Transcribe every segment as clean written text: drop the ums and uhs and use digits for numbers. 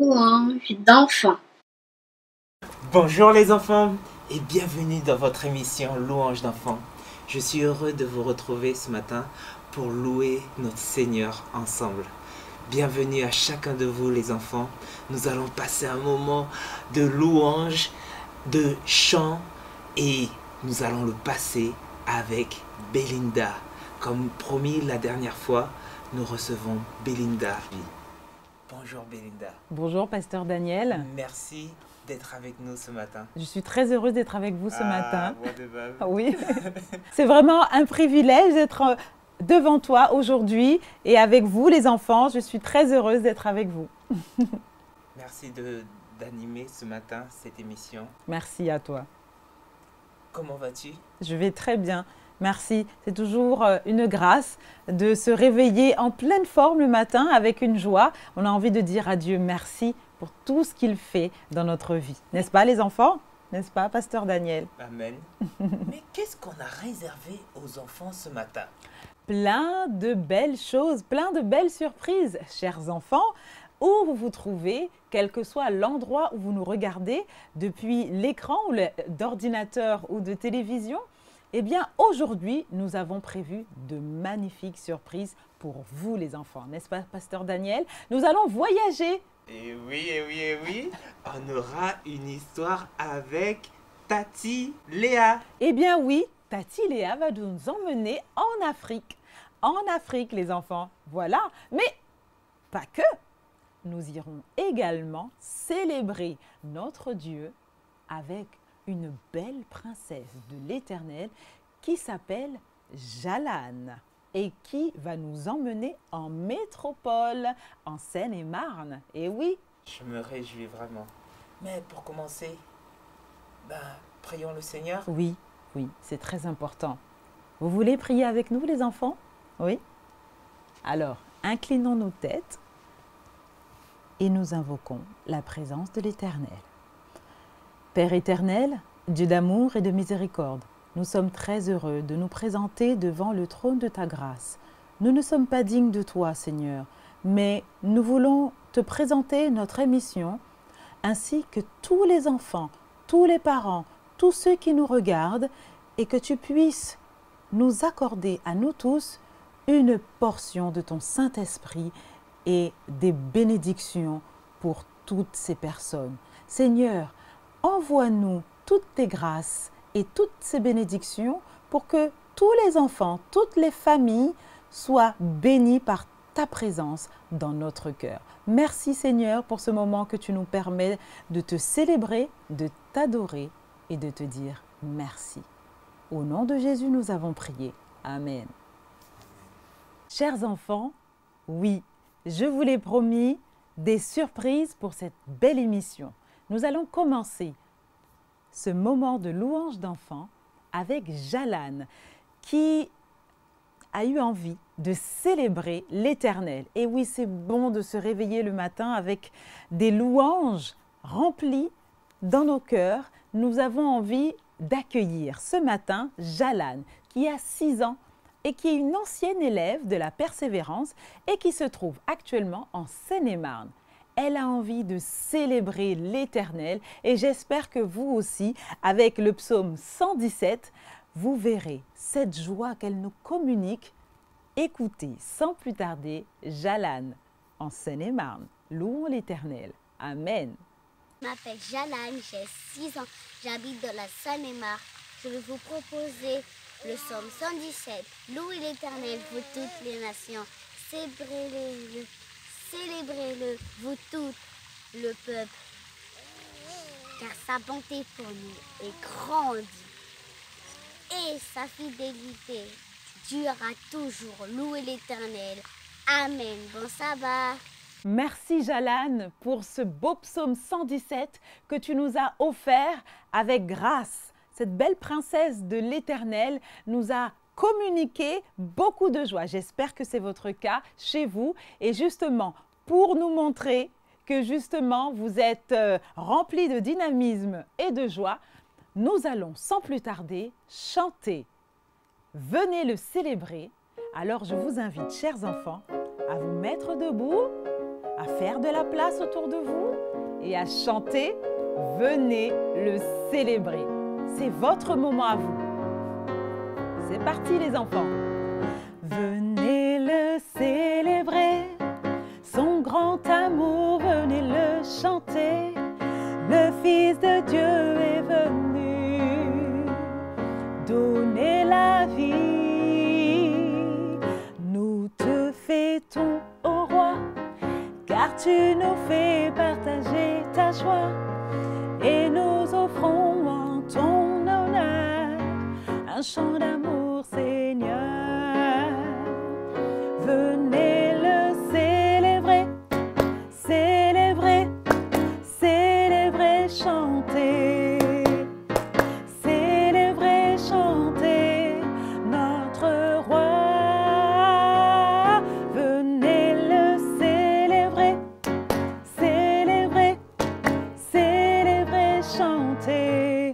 louange d'enfants. Bonjour les enfants et bienvenue dans votre émission Louange d'enfants. Je suis heureux de vous retrouver ce matin pour louer notre Seigneur ensemble. Bienvenue à chacun de vous les enfants. Nous allons passer un moment de louange, de chant et nous allons le passer avec Belinda. Comme promis la dernière fois, nous recevons Belinda. Bonjour Belinda. Bonjour Pasteur Daniel. Merci d'être avec nous ce matin. Je suis très heureuse d'être avec vous ce matin. Moi de même. Oui, c'est vraiment un privilège d'être devant toi aujourd'hui et avec vous les enfants. Je suis très heureuse d'être avec vous. Merci d'animer ce matin cette émission. Merci à toi. Comment vas-tu? Je vais très bien. Merci. C'est toujours une grâce de se réveiller en pleine forme le matin avec une joie. On a envie de dire à Dieu merci pour tout ce qu'il fait dans notre vie. N'est-ce pas les enfants? N'est-ce pas, Pasteur Daniel? Amen. Mais qu'est-ce qu'on a réservé aux enfants ce matin? Plein de belles choses, plein de belles surprises, chers enfants. Où vous vous trouvez, quel que soit l'endroit où vous nous regardez, depuis l'écran d'ordinateur ou de télévision, eh bien, aujourd'hui, nous avons prévu de magnifiques surprises pour vous, les enfants. N'est-ce pas, Pasteur Daniel? Nous allons voyager. Et oui. On aura une histoire avec Tati Léa. Eh bien oui, Tati Léa va nous emmener en Afrique. En Afrique, les enfants. Voilà. Mais pas que. Nous irons également célébrer notre Dieu avec une belle princesse de l'Éternel qui s'appelle Jalane et qui va nous emmener en métropole, en Seine-et-Marne. Et oui. Je me réjouis vraiment. Mais pour commencer, prions le Seigneur. Oui, c'est très important. Vous voulez prier avec nous, les enfants? Oui. Alors, inclinons nos têtes et nous invoquons la présence de l'Éternel. Père éternel, Dieu d'amour et de miséricorde, nous sommes très heureux de nous présenter devant le trône de ta grâce. Nous ne sommes pas dignes de toi, Seigneur, mais nous voulons te présenter notre émission, ainsi que tous les enfants, tous les parents, tous ceux qui nous regardent, et que tu puisses nous accorder à nous tous une portion de ton Saint-Esprit et des bénédictions pour toutes ces personnes. Seigneur, envoie-nous toutes tes grâces et toutes ces bénédictions pour que tous les enfants, toutes les familles soient bénis par ta présence dans notre cœur. Merci Seigneur pour ce moment que tu nous permets de te célébrer, de t'adorer et de te dire merci. Au nom de Jésus, nous avons prié. Amen. Chers enfants, oui, je vous l'ai promis, des surprises pour cette belle émission. Nous allons commencer ce moment de louange d'enfants avec Jalane qui a eu envie de célébrer l'Éternel. Et oui, c'est bon de se réveiller le matin avec des louanges remplies dans nos cœurs. Nous avons envie d'accueillir ce matin Jalane qui a 6 ans et qui est une ancienne élève de la Persévérance et qui se trouve actuellement en Seine-et-Marne. Elle a envie de célébrer l'Éternel et j'espère que vous aussi, avec le psaume 117, vous verrez cette joie qu'elle nous communique. Écoutez sans plus tarder Jalane en Seine-et-Marne. Louons l'Éternel. Amen. Je m'appelle Jalane, j'ai 6 ans, j'habite dans la Seine-et-Marne. Je vais vous proposer le psaume 117. Louez l'Éternel, vous toutes les nations, célébrez-le, vous tout le peuple, car sa bonté pour nous est grande et sa fidélité durera toujours. Louez l'Éternel. Amen. Bon sabbat. Merci Jalane pour ce beau psaume 117 que tu nous as offert avec grâce. Cette belle princesse de l'Éternel nous a communiqué beaucoup de joie. J'espère que c'est votre cas chez vous. Et justement, pour nous montrer que justement vous êtes remplis de dynamisme et de joie, nous allons sans plus tarder chanter. Venez le célébrer. Alors je vous invite, chers enfants, à vous mettre debout, à faire de la place autour de vous et à chanter. Venez le célébrer. C'est votre moment à vous. C'est parti les enfants. Venez le célébrer, son grand amour, venez le chanter. Le Fils de Dieu est venu donner la vie. Nous te fêtons, ô roi, car tu nous fais partager ta joie. Et nous offrons en ton honneur un chant d'amour, Seigneur. Venez le célébrer, célébrer, célébrer, chanter. Célébrer, chanter notre roi. Venez le célébrer, célébrer, célébrer, chanter.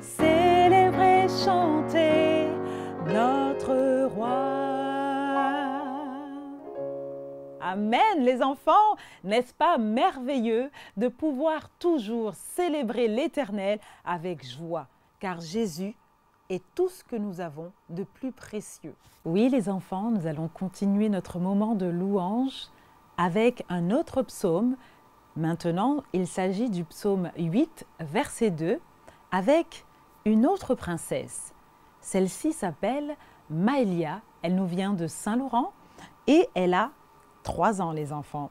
Célébrer, chanter notre roi. Amen les enfants, n'est-ce pas merveilleux de pouvoir toujours célébrer l'Éternel avec joie, car Jésus est tout ce que nous avons de plus précieux. Oui les enfants, nous allons continuer notre moment de louange avec un autre psaume. Maintenant, il s'agit du psaume 8, verset 2, avec une autre princesse. Celle-ci s'appelle Maëlia, elle nous vient de Saint-Laurent et elle a 3 ans les enfants.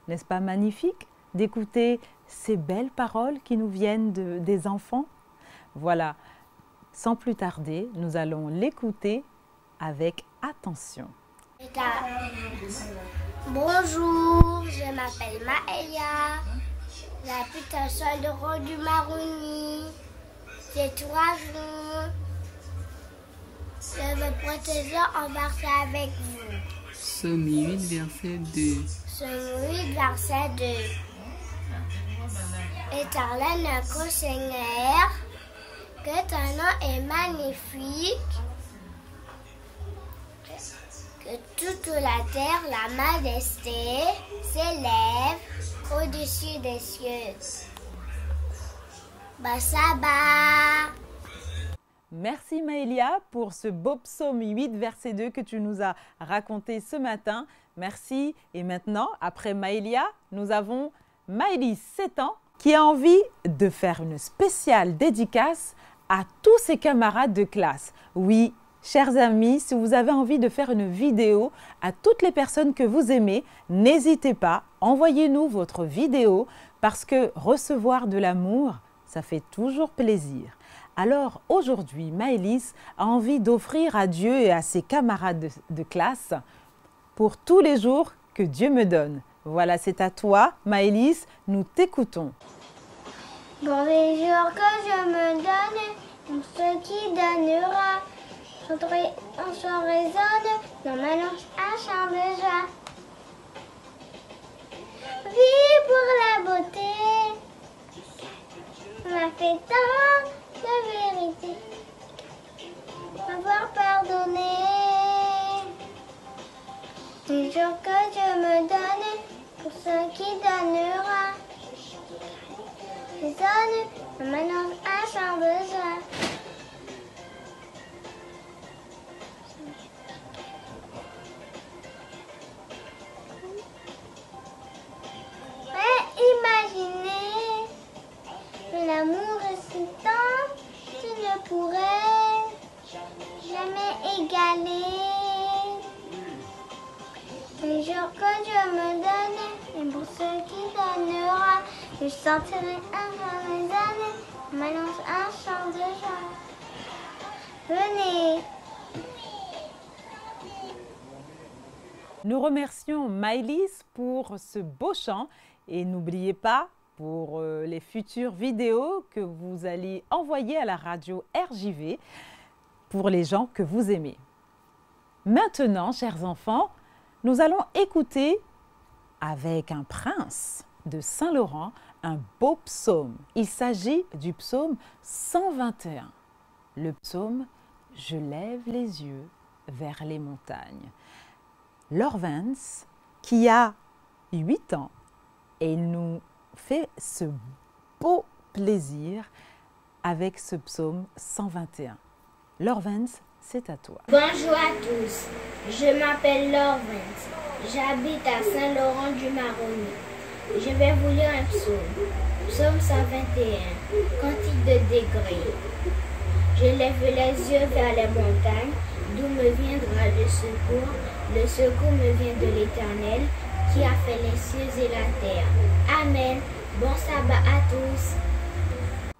N'est-ce pas magnifique d'écouter ces belles paroles qui nous viennent des enfants? Voilà, sans plus tarder, nous allons l'écouter avec attention. Bonjour, je m'appelle Maëlia. J'habite à Saint-Laurent du Maroni. J'ai 3 ans. Je me protéger en verset avec vous. Psaume 8, verset 2. Psaume 8, verset 2. Éternel notre Seigneur, que ton nom est magnifique, que toute la terre, la majesté, s'élève au-dessus des cieux. Bassaba. Merci Maëlia pour ce beau psaume 8, verset 2 que tu nous as raconté ce matin. Merci. Et maintenant, après Maëlia, nous avons Maëlys, 7 ans, qui a envie de faire une spéciale dédicace à tous ses camarades de classe. Oui, chers amis, si vous avez envie de faire une vidéo à toutes les personnes que vous aimez, n'hésitez pas, envoyez-nous votre vidéo parce que recevoir de l'amour, ça fait toujours plaisir. Alors aujourd'hui, Maëlys a envie d'offrir à Dieu et à ses camarades de classe pour tous les jours que Dieu me donne. Voilà, c'est à toi, Maëlys, nous t'écoutons. Pour les jours que je me donne, pour ce qui donnera, on se résonne dans ma langue un chant de joie. Vie pour la beauté, m'a fait tant de vérité, m'avoir pardonné. Les jours que Dieu me donne, pour ce qui donnera, résonne dans ma langue un chant de joie. Imaginez que l'amour est si tant, tu ne pourrais jamais égaler. Les jours que Dieu me donne, et pour ceux qui donnera, je sentirai un vent des années, m'annonce un chant de joie. Venez. Nous remercions Maëlys pour ce beau chant et n'oubliez pas pour les futures vidéos que vous allez envoyer à la radio RJV pour les gens que vous aimez. Maintenant, chers enfants, nous allons écouter avec un prince de Saint-Laurent un beau psaume. Il s'agit du psaume 121. Le psaume « Je lève les yeux vers les montagnes ». Laure Vance, qui a 8 ans et il nous fait ce beau plaisir avec ce psaume 121. Laure-Vence, c'est à toi. Bonjour à tous, je m'appelle Laure-Vence, j'habite à Saint-Laurent-du-Maroni. Je vais vous lire un psaume, psaume 121, cantique de degrés. Je lève les yeux vers les montagnes, d'où me viendra le secours. Le secours me vient de l'Éternel, qui a fait les cieux et la terre. Amen. Bon sabbat à tous.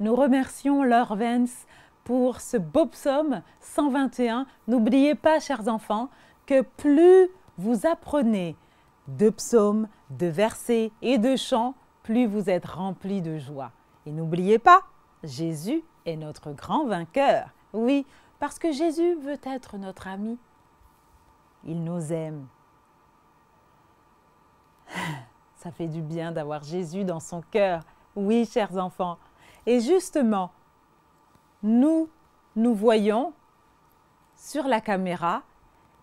Nous remercions Laure-Vence pour ce beau psaume 121. N'oubliez pas, chers enfants, que plus vous apprenez de psaumes, de versets et de chants, plus vous êtes remplis de joie. Et n'oubliez pas, Jésus est notre grand vainqueur. Oui, parce que Jésus veut être notre ami. Il nous aime. Ça fait du bien d'avoir Jésus dans son cœur. Oui, chers enfants. Et justement, nous voyons sur la caméra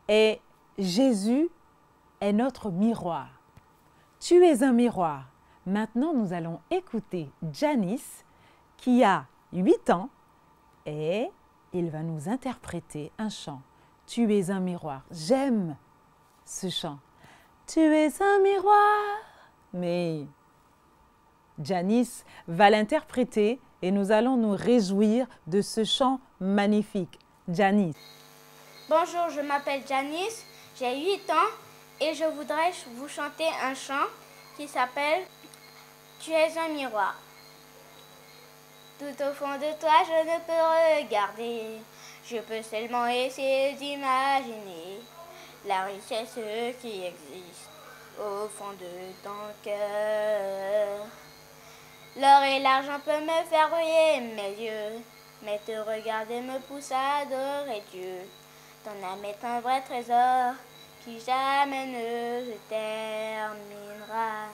et Jésus est notre miroir. Tu es un miroir. Maintenant, nous allons écouter Janice qui a 8 ans et il va nous interpréter un chant. Tu es un miroir. J'aime ce chant. Tu es un miroir. Mais Janice va l'interpréter et nous allons nous réjouir de ce chant magnifique. Janice. Bonjour, je m'appelle Janice, j'ai 8 ans et je voudrais vous chanter un chant qui s'appelle « Tu es un miroir ». Tout au fond de toi, je ne peux regarder. Je peux seulement essayer d'imaginer la richesse qui existe au fond de ton cœur. L'or et l'argent peuvent me faire briller mes yeux, mais te regarder me pousse à adorer Dieu. Ton âme est un vrai trésor qui jamais ne se terminera.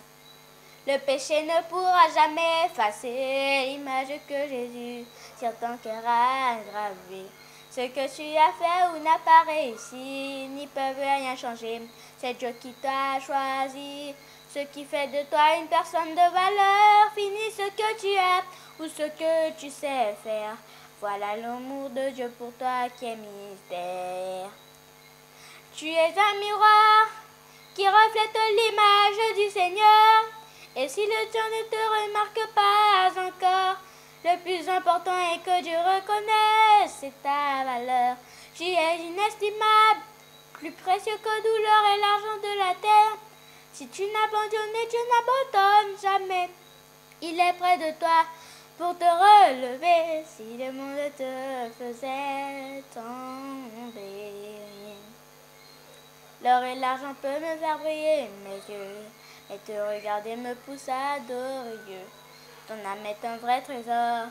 Le péché ne pourra jamais effacer l'image que Jésus sur ton cœur a gravée. Ce que tu as fait ou n'a pas réussi n'y peuvent rien changer. C'est Dieu qui t'a choisi. Ce qui fait de toi une personne de valeur. Finis ce que tu as ou ce que tu sais faire. Voilà l'amour de Dieu pour toi qui est mystère. Tu es un miroir qui reflète l'image du Seigneur. Et si le Dieu ne te remarque pas encore, le plus important est que Dieu reconnaisse ta valeur. Tu es inestimable, plus précieux que l'or et l'argent de la terre. Si tu n'abandonnes, Dieu n'abandonne jamais. Il est près de toi pour te relever si le monde te faisait tomber. L'or et l'argent peuvent me faire briller mes yeux, mais te regarder me pousse à adorer Dieu. Ton âme est un vrai trésor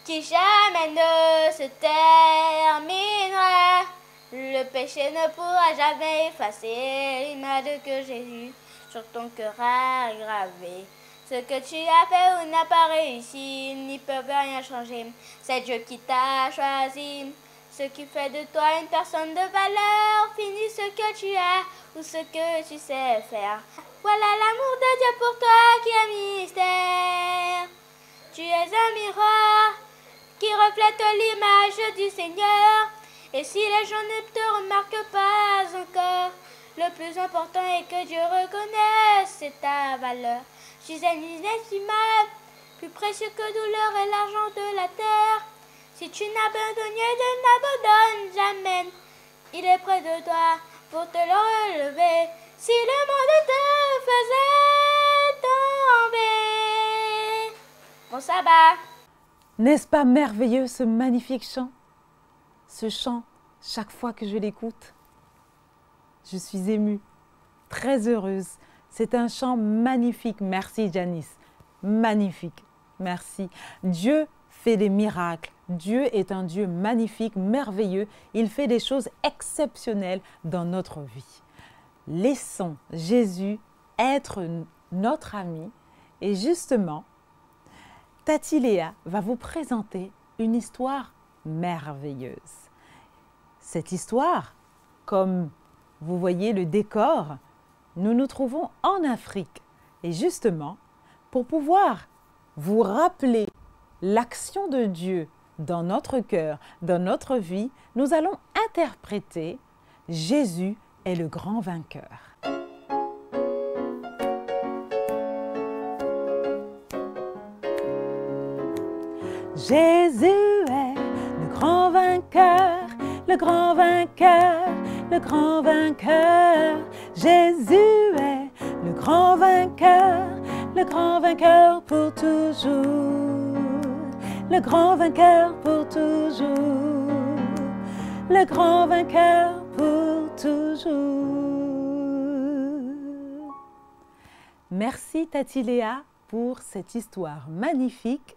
qui jamais ne se terminera. Le péché ne pourra jamais effacer l'image que Jésus sur ton cœur a gravée. Ce que tu as fait ou n'a pas réussi n'y peuvent rien changer. C'est Dieu qui t'a choisi. Ce qui fait de toi une personne de valeur. Finis ce que tu as ou ce que tu sais faire. Voilà l'amour de Dieu pour toi qui est mystère. Tu es un miroir qui reflète l'image du Seigneur. Et si les gens ne te remarquent pas encore, le plus important est que Dieu reconnaisse ta valeur. Tu es inestimable, plus précieux que l'or et l'argent de la terre. Si tu n'abandonnes, Dieu n'abandonne jamais. Il est près de toi pour te le relever. Si le monde te faisait tomber. Bon sabbat. N'est-ce pas merveilleux ce magnifique chant? Ce chant, chaque fois que je l'écoute, je suis émue, très heureuse. C'est un chant magnifique. Merci Janice. Magnifique. Merci. Dieu fait des miracles. Dieu est un Dieu magnifique, merveilleux. Il fait des choses exceptionnelles dans notre vie. Laissons Jésus être notre ami. Et justement, Tati Léa va vous présenter une histoire merveilleuse. Cette histoire, comme vous voyez le décor, nous nous trouvons en Afrique, Et justement, pour pouvoir vous rappeler l'action de Dieu dans notre cœur, dans notre vie, nous allons interpréter « Jésus est le grand vainqueur ». Jésus est le grand vainqueur, le grand vainqueur, le grand vainqueur. Jésus est le grand vainqueur pour toujours. Le grand vainqueur pour toujours. Le grand vainqueur pour toujours. Merci Tati Léa pour cette histoire magnifique.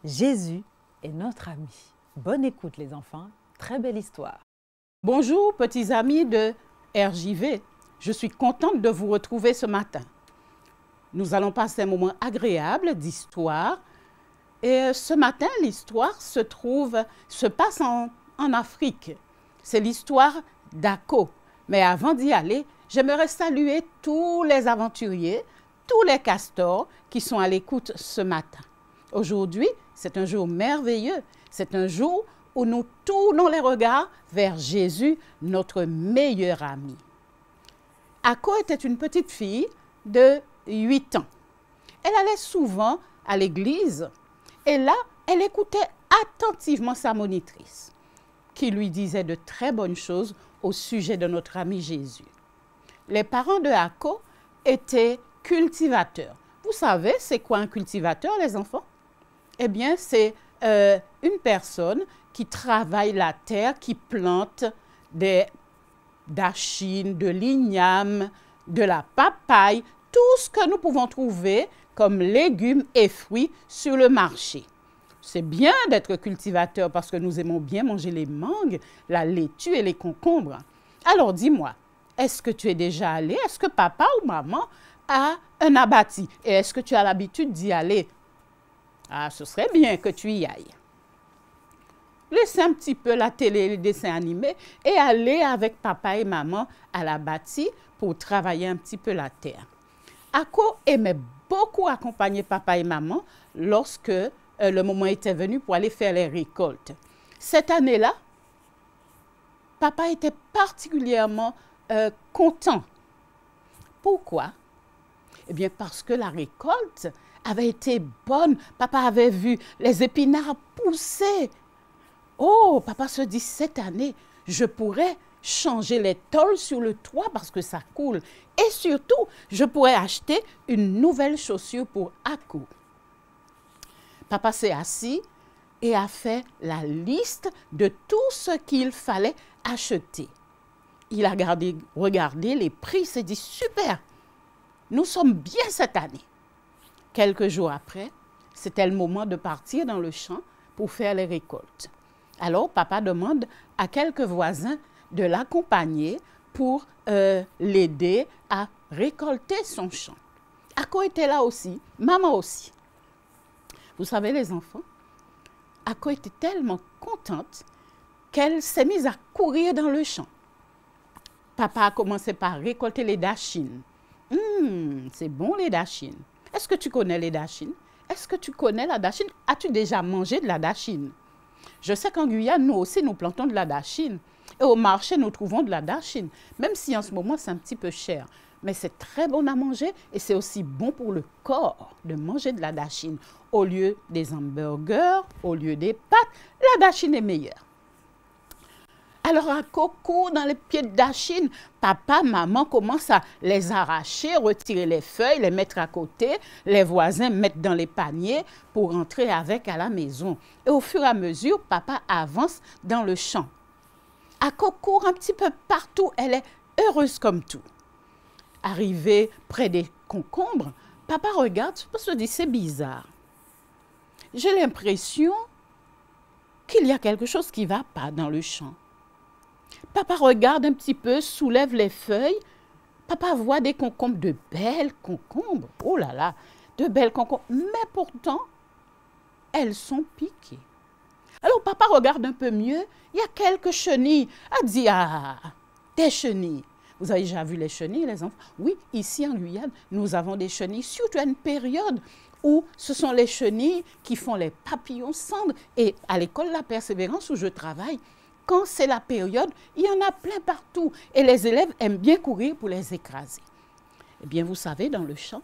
Jésus est notre ami. Bonne écoute les enfants, très belle histoire. Bonjour petits amis de RJV, je suis contente de vous retrouver ce matin. Nous allons passer un moment agréable d'histoire et ce matin l'histoire se passe en Afrique. C'est l'histoire d'Ako. Mais avant d'y aller, j'aimerais saluer tous les aventuriers, tous les castors qui sont à l'écoute ce matin. Aujourd'hui, c'est un jour merveilleux. C'est un jour où nous tournons les regards vers Jésus, notre meilleur ami. Ako était une petite fille de 8 ans. Elle allait souvent à l'église et là, elle écoutait attentivement sa monitrice qui lui disait de très bonnes choses au sujet de notre ami Jésus. Les parents de Ako étaient cultivateurs. Vous savez, c'est quoi un cultivateur, les enfants? Eh bien, c'est une personne qui travaille la terre, qui plante des dachines, de l'igname, de la papaye, tout ce que nous pouvons trouver comme légumes et fruits sur le marché. C'est bien d'être cultivateur parce que nous aimons bien manger les mangues, la laitue et les concombres. Alors dis-moi, est-ce que tu es déjà allé? Est-ce que papa ou maman a un abatis? Et est-ce que tu as l'habitude d'y aller? Ah, ce serait bien que tu y ailles. Laissez un petit peu la télé, les dessins animés et allez avec papa et maman à l'abatis pour travailler un petit peu la terre. Ako aimait beaucoup accompagner papa et maman lorsque le moment était venu pour aller faire les récoltes. Cette année-là, papa était particulièrement content. Pourquoi? Eh bien, parce que la récolte avait été bonne. Papa avait vu les épinards pousser. Oh, papa se dit, cette année, je pourrais changer les tôles sur le toit parce que ça coule. Et surtout, je pourrais acheter une nouvelle chaussure pour Ako. Papa s'est assis et a fait la liste de tout ce qu'il fallait acheter. Il a regardé les prix, s'est dit, super, nous sommes bien cette année. Quelques jours après, c'était le moment de partir dans le champ pour faire les récoltes. Alors, papa demande à quelques voisins de l'accompagner pour l'aider à récolter son champ. Ako était là aussi, maman aussi. Vous savez les enfants, Ako était tellement contente qu'elle s'est mise à courir dans le champ. Papa a commencé par récolter les dachines. C'est bon les dachines. Est-ce que tu connais les dachines? Est-ce que tu connais la dachine? As-tu déjà mangé de la dachine? Je sais qu'en Guyane, nous aussi, nous plantons de la dachine. Et au marché, nous trouvons de la dachine. Même si en ce moment, c'est un petit peu cher. Mais c'est très bon à manger et c'est aussi bon pour le corps de manger de la dachine. Au lieu des hamburgers, au lieu des pâtes, la dachine est meilleure. Alors, Ako court dans les pieds de dachine. Papa, maman commencent à les arracher, retirer les feuilles, les mettre à côté. Les voisins mettent dans les paniers pour entrer avec à la maison. Et au fur et à mesure, papa avance dans le champ. Ako court un petit peu partout. Elle est heureuse comme tout. Arrivée près des concombres, papa regarde, se dit, c'est bizarre. J'ai l'impression qu'il y a quelque chose qui ne va pas dans le champ. Papa regarde un petit peu, soulève les feuilles. Papa voit des concombres, de belles concombres. Oh là là, de belles concombres. Mais pourtant, elles sont piquées. Alors papa regarde un peu mieux. Il y a quelques chenilles. Elle dit, ah, des chenilles. Vous avez déjà vu les chenilles, les enfants? Oui, ici en Guyane, nous avons des chenilles, surtout à une période où ce sont les chenilles qui font les papillons cendres. Et à l'école La Persévérance où je travaille, quand c'est la période, il y en a plein partout. Et les élèves aiment bien courir pour les écraser. Eh bien, vous savez, dans le champ,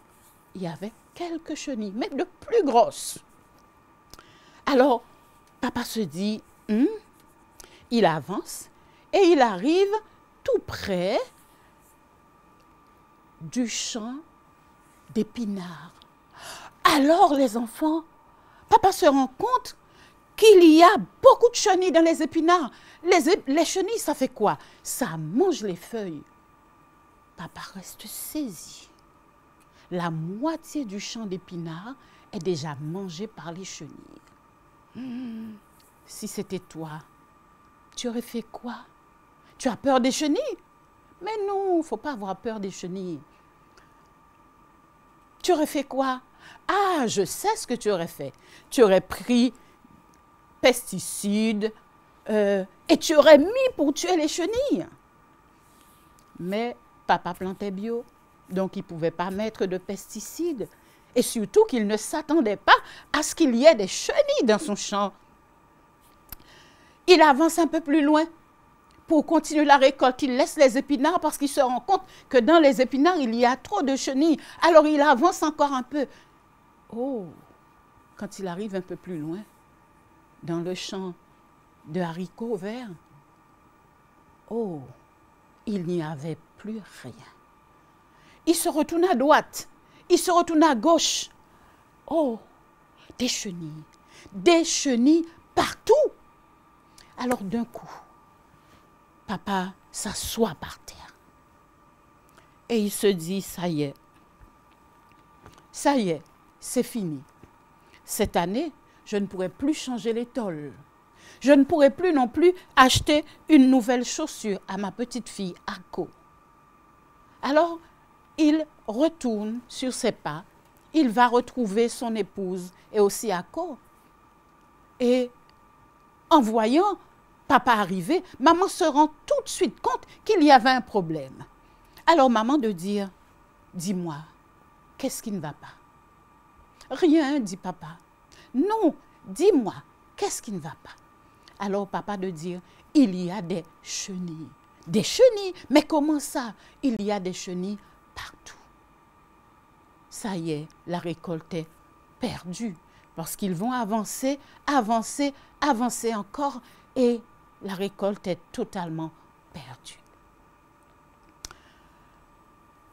il y avait quelques chenilles, mais de plus grosses. Alors, papa se dit, il avance et il arrive tout près du champ d'épinards. Alors, les enfants, papa se rend compte qu'il y a beaucoup de chenilles dans les épinards. Les chenilles, ça fait quoi? Ça mange les feuilles. Papa reste saisi. La moitié du champ d'épinards est déjà mangé par les chenilles. Si c'était toi, tu aurais fait quoi? Tu as peur des chenilles? Mais non, il ne faut pas avoir peur des chenilles. Tu aurais fait quoi? Ah, je sais ce que tu aurais fait. Tu aurais pris pesticides et tu aurais mis pour tuer les chenilles. Mais papa plantait bio, donc il ne pouvait pas mettre de pesticides. Et surtout qu'il ne s'attendait pas à ce qu'il y ait des chenilles dans son champ. Il avance un peu plus loin pour continuer la récolte. Il laisse les épinards parce qu'il se rend compte que dans les épinards, il y a trop de chenilles. Alors il avance encore un peu. Oh, quand il arrive un peu plus loin, dans le champ de haricots verts, oh, il n'y avait plus rien. Il se retourne à droite, il se retourne à gauche. Oh, des chenilles partout. Alors d'un coup, papa s'assoit par terre et il se dit, ça y est, c'est fini. Cette année, je ne pourrai plus changer les tôles. Je ne pourrai plus non plus acheter une nouvelle chaussure à ma petite fille, Ako. Alors, il retourne sur ses pas. Il va retrouver son épouse et aussi Ako. Et en voyant papa arriver, maman se rend tout de suite compte qu'il y avait un problème. Alors, maman de dire, dis-moi, qu'est-ce qui ne va pas? Rien, dit papa. Non, dis-moi, qu'est-ce qui ne va pas? Alors papa de dire, il y a des chenilles. Des chenilles? Mais comment ça? Il y a des chenilles partout. Ça y est, la récolte est perdue. Parce qu'ils vont avancer encore et la récolte est totalement perdue.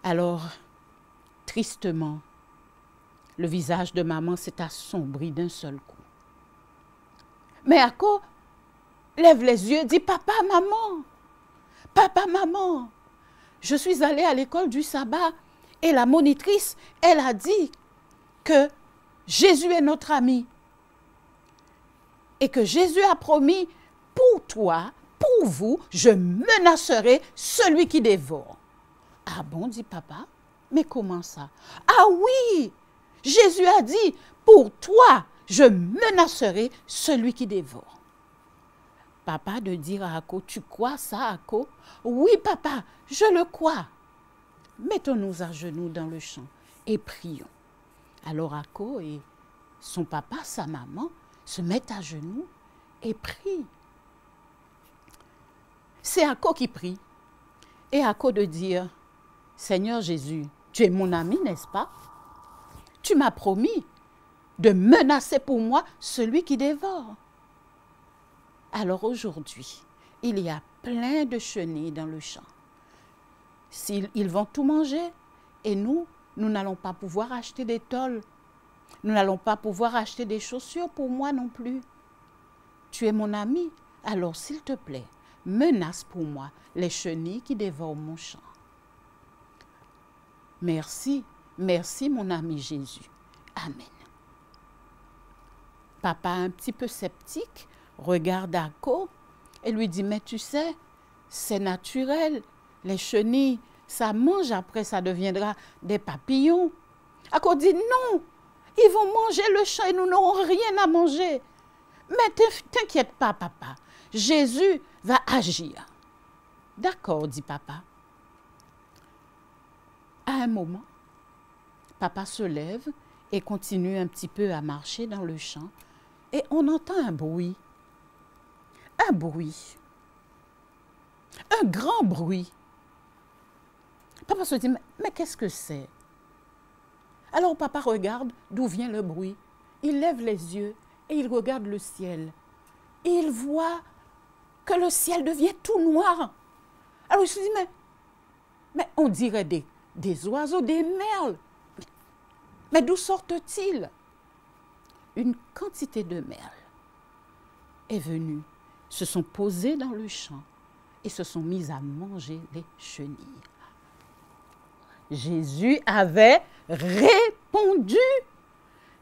Alors, tristement, le visage de maman s'est assombri d'un seul coup. Mais Ako lève les yeux, dit, papa, maman, je suis allée à l'école du sabbat et la monitrice, elle a dit que Jésus est notre ami et que Jésus a promis, pour toi, pour vous, je menacerai celui qui dévore. Ah bon, dit papa, mais comment ça? Ah oui, Jésus a dit, pour toi, je menacerai celui qui dévore. Papa de dire à Ako, tu crois ça, Ako? Oui, papa, je le crois. Mettons-nous à genoux dans le champ et prions. Alors Ako et son papa, sa maman, se mettent à genoux et prient. C'est Ako qui prie. Et Ako de dire, Seigneur Jésus, tu es mon ami, n'est-ce pas? Tu m'as promis de menacer pour moi celui qui dévore. Alors aujourd'hui, il y a plein de chenilles dans le champ. Ils vont tout manger et nous n'allons pas pouvoir acheter des tôles. Nous n'allons pas pouvoir acheter des chaussures pour moi non plus. Tu es mon ami, alors s'il te plaît, menace pour moi les chenilles qui dévorent mon champ. Merci, merci mon ami Jésus. Amen. Papa, un petit peu sceptique, regarde Ako et lui dit, mais tu sais, c'est naturel, les chenilles, ça mange, après ça deviendra des papillons. Ako dit, non, ils vont manger le champ et nous n'aurons rien à manger. Mais t'inquiète pas, papa, Jésus va agir. D'accord, dit papa. À un moment, papa se lève et continue un petit peu à marcher dans le champ et on entend un bruit. Un bruit. Un grand bruit. Papa se dit, mais qu'est-ce que c'est? Alors papa regarde d'où vient le bruit. Il lève les yeux et il regarde le ciel. Et il voit que le ciel devient tout noir. Alors il se dit, mais on dirait des oiseaux, des merles. Mais d'où sortent-ils? Une quantité de merles est venue, se sont posés dans le champ et se sont mis à manger les chenilles. Jésus avait répondu.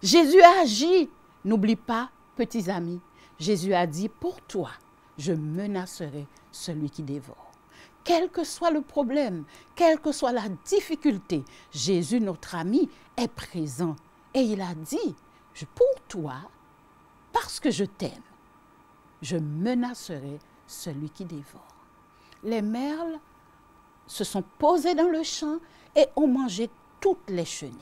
Jésus a agi. N'oublie pas, petits amis, Jésus a dit, pour toi, je menacerai celui qui dévore. Quel que soit le problème, quelle que soit la difficulté, Jésus, notre ami, est présent. Et il a dit, pour toi, parce que je t'aime, je menacerai celui qui dévore. Les merles se sont posés dans le champ et ont mangé toutes les chenilles.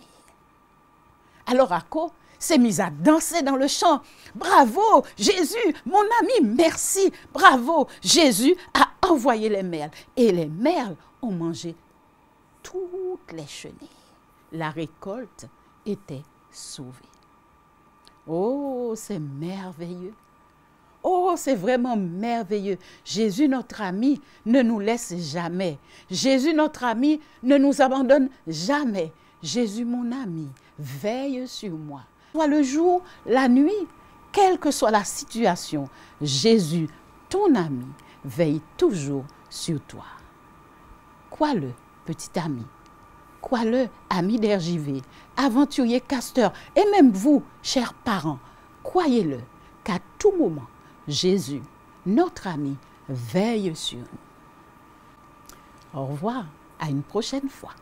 Alors Ako s'est mise à danser dans le champ. Bravo, Jésus, mon ami, merci. Bravo, Jésus a envoyé les merles. Et les merles ont mangé toutes les chenilles. La récolte était sauvée. Oh, c'est merveilleux. Oh, c'est vraiment merveilleux. Jésus, notre ami, ne nous laisse jamais. Jésus, notre ami, ne nous abandonne jamais. Jésus, mon ami, veille sur moi. Soit le jour, la nuit, quelle que soit la situation, Jésus, ton ami, veille toujours sur toi. Crois-le, petit ami. Crois-le, ami d'RJV, aventurier casteur, et même vous, chers parents, croyez-le, qu'à tout moment, Jésus, notre ami, veille sur nous. Au revoir, à une prochaine fois.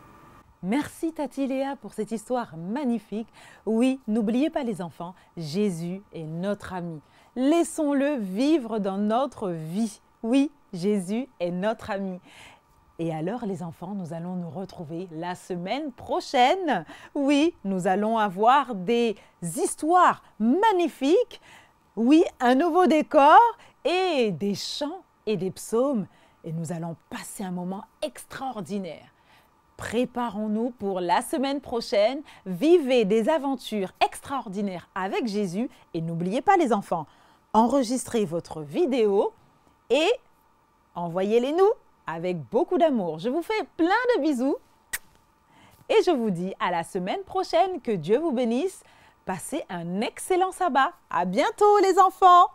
Merci Tati Léa pour cette histoire magnifique. Oui, n'oubliez pas les enfants, Jésus est notre ami. Laissons-le vivre dans notre vie. Oui, Jésus est notre ami. Et alors les enfants, nous allons nous retrouver la semaine prochaine. Oui, nous allons avoir des histoires magnifiques. Oui, un nouveau décor et des chants et des psaumes. Et nous allons passer un moment extraordinaire. Préparons-nous pour la semaine prochaine. Vivez des aventures extraordinaires avec Jésus. Et n'oubliez pas les enfants, enregistrez votre vidéo et envoyez-les nous avec beaucoup d'amour. Je vous fais plein de bisous. Et je vous dis à la semaine prochaine. Que Dieu vous bénisse. Passez un excellent sabbat. À bientôt les enfants.